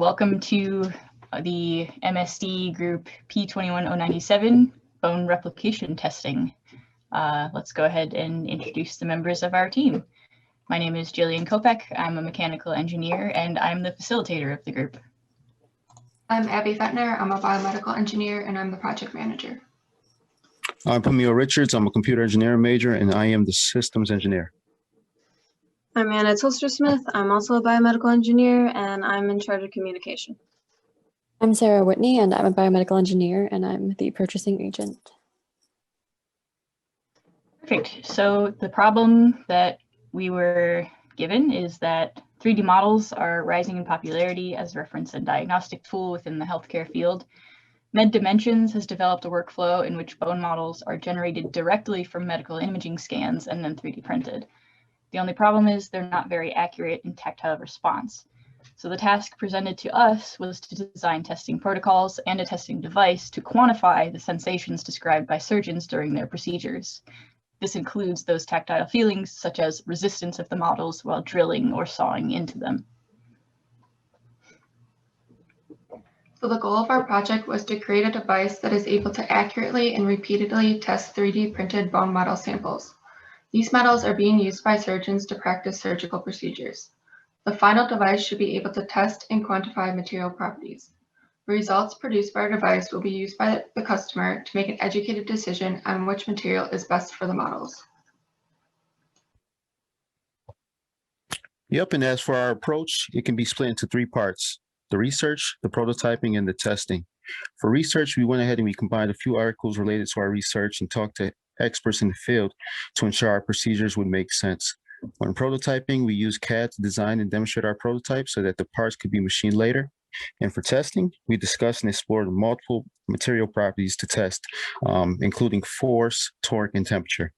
Welcome to the MSD group P21097 bone replication testing. Let's go ahead and introduce the members of our team. My name is Jillian Kopek. I'm a mechanical engineer and I'm the facilitator of the group. I'm Abby Fettner. I'm a biomedical engineer and I'm the project manager. I'm Pamil Richards. I'm a computer engineering major and I am the systems engineer. I'm Anna Tilster-Smith. I'm also a biomedical engineer and I'm in charge of communication. I'm Sarah Whitney and I'm a biomedical engineer and I'm the purchasing agent. Perfect. So the problem that we were given is that 3D models are rising in popularity as a reference and diagnostic tool within the healthcare field. MedDimensions has developed a workflow in which bone models are generated directly from medical imaging scans and then 3D printed. The only problem is they're not very accurate in tactile response. So the task presented to us was to design testing protocols and a testing device to quantify the sensations described by surgeons during their procedures. This includes those tactile feelings such as resistance of the models while drilling or sawing into them. So the goal of our project was to create a device that is able to accurately and repeatedly test 3D printed bone model samples. These models are being used by surgeons to practice surgical procedures. The final device should be able to test and quantify material properties. The results produced by our device will be used by the customer to make an educated decision on which material is best for the models. Yep, and as for our approach, it can be split into 3 parts: the research, the prototyping, and the testing. For research, we went ahead and we combined a few articles related to our research and talked to experts in the field to ensure our procedures would make sense. When prototyping, we used CAD to design and demonstrate our prototype so that the parts could be machined later. And for testing, we discussed and explored multiple material properties to test, including force, torque, and temperature.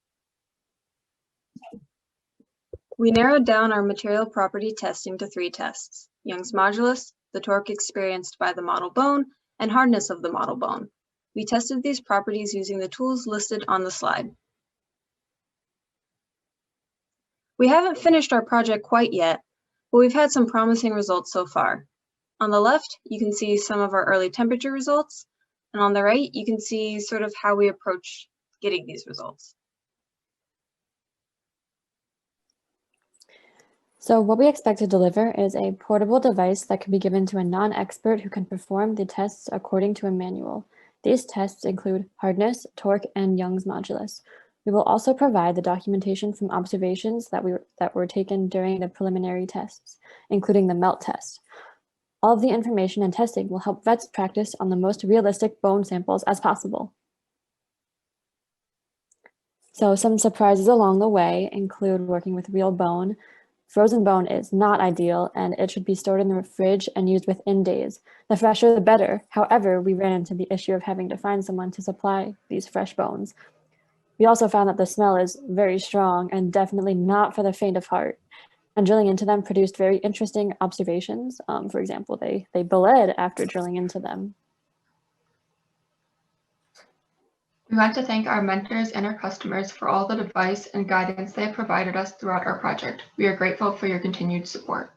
We narrowed down our material property testing to 3 tests: Young's modulus, the torque experienced by the model bone, and hardness of the model bone. We tested these properties using the tools listed on the slide. We haven't finished our project quite yet, but we've had some promising results so far. On the left, you can see some of our early temperature results, and on the right, you can see sort of how we approach getting these results. So what we expect to deliver is a portable device that can be given to a non-expert who can perform the tests according to a manual. These tests include hardness, torque, and Young's modulus. We will also provide the documentation from observations that were taken during the preliminary tests, including the melt test. All of the information and testing will help vets practice on the most realistic bone samples as possible. So some surprises along the way include working with real bone. Frozen bone is not ideal and it should be stored in the fridge and used within days. The fresher the better. However, we ran into the issue of having to find someone to supply these fresh bones. We also found that the smell is very strong and definitely not for the faint of heart. And drilling into them produced very interesting observations. For example, they bled after drilling into them. We want to thank our mentors and our customers for all the advice and guidance they have provided us throughout our project. We are grateful for your continued support.